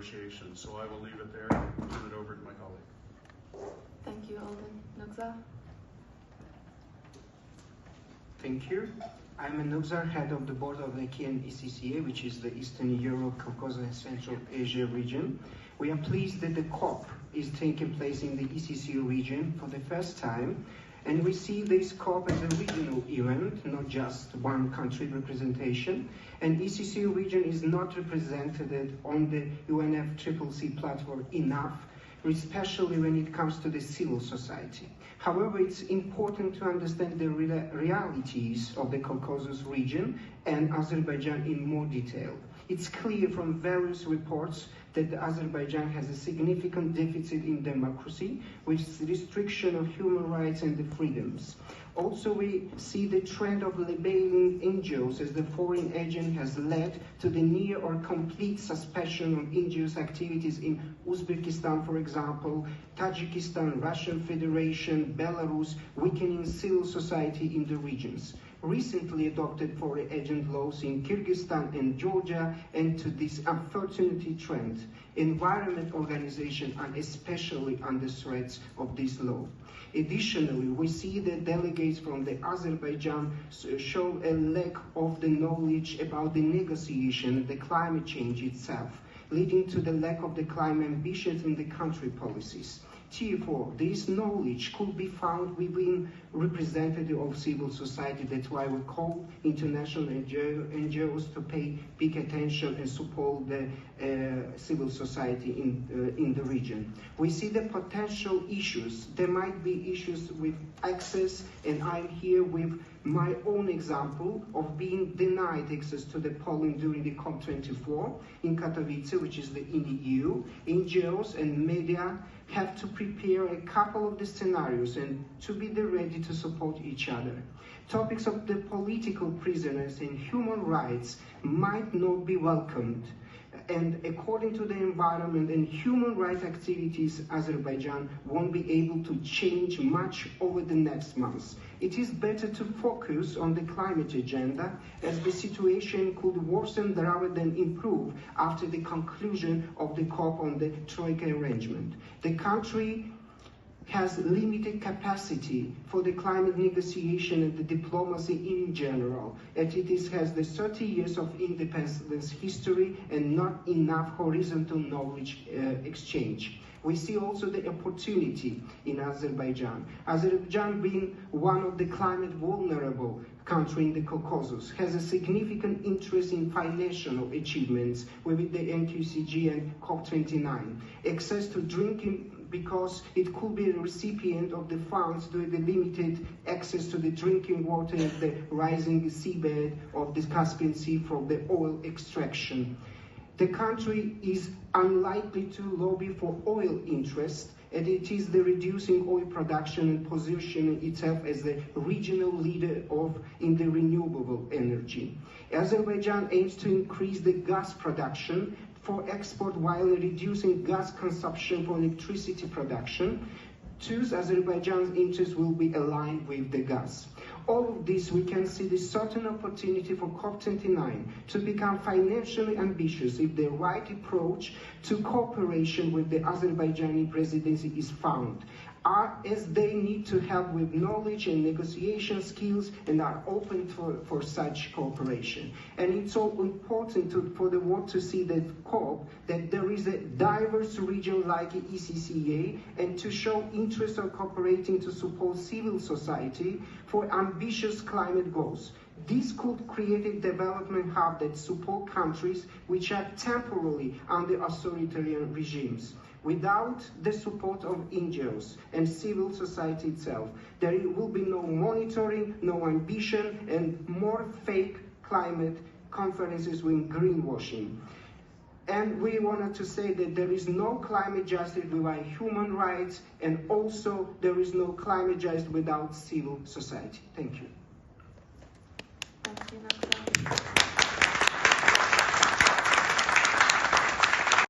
negotiations. So I will leave it there and turn it over to my colleague. Thank you, Alden. Nugzar? Thank you. I'm Nugzar, head of the board of the EECCA, which is the Eastern Europe, Caucasus, and Central Asia region. We are pleased that the COP is taking place in the EECCA region for the first time, and we see this COP as a regional event, not just one country representation. And EECCA region is not represented on the UNFCCC platform enough, especially when it comes to the civil society. However, it's important to understand the realities of the Caucasus region and Azerbaijan in more detail. It's clear from various reports that Azerbaijan has a significant deficit in democracy, with restriction of human rights and the freedoms. Also, we see the trend of labeling NGOs as the foreign agent has led to the near or complete suspension of NGOs activities in Uzbekistan, for example, Tajikistan, Russian Federation, Belarus, weakening civil society in the regions. Recently adopted foreign agent laws in Kyrgyzstan and Georgia, and to this unfortunate trend, environment organizations are especially under threats of this law. Additionally, we see that delegates from the Azerbaijan show a lack of the knowledge about the negotiation of the climate change itself, leading to the lack of the climate ambitions in the country policies. Therefore, this knowledge could be found within representatives of civil society. That's why we call international NGOs to pay big attention and support the civil society in the region. We see the potential issues. There might be issues with access, and I'm here with my own example of being denied access to the polling during the COP24 in Katowice, which is in the EU. NGOs and media have to prepare a couple of the scenarios and to be ready to support each other. Topics of the political prisoners and human rights might not be welcomed. And according to the environment and human rights activities, Azerbaijan won't be able to change much over the next months. It is better to focus on the climate agenda, as the situation could worsen rather than improve after the conclusion of the COP on the Troika arrangement. The country has limited capacity for the climate negotiation and the diplomacy in general, and it has the 30 years of independence history and not enough horizontal knowledge exchange. We see also the opportunity in Azerbaijan. Azerbaijan, being one of the climate vulnerable country in the Caucasus, has a significant interest in financial achievements with the NQCG and COP29. Access to drinking, because it could be a recipient of the funds due to the limited access to the drinking water and the rising seabed of the Caspian Sea from the oil extraction. The country is unlikely to lobby for oil interests, and it is the reducing oil production and positioning itself as the regional leader in the renewable energy. Azerbaijan aims to increase the gas production for export while reducing gas consumption for electricity production. Thus, Azerbaijan's interests will be aligned with the gas. All of this, we can see the certain opportunity for COP29 to become financially ambitious if the right approach to cooperation with the Azerbaijani presidency is found, as they need to help with knowledge and negotiation skills and are open for such cooperation. And it's so important for the world to see that COP, that there is a diverse region like EECCA, and to show interest of cooperating to support civil society for ambitious climate goals. This could create a development hub that support countries which are temporarily under authoritarian regimes. Without the support of NGOs and civil society itself, there will be no monitoring, no ambition, and more fake climate conferences with greenwashing. And we wanted to say that there is no climate justice without human rights, and also there is no climate justice without civil society. Thank you. Thank you, Nugzar.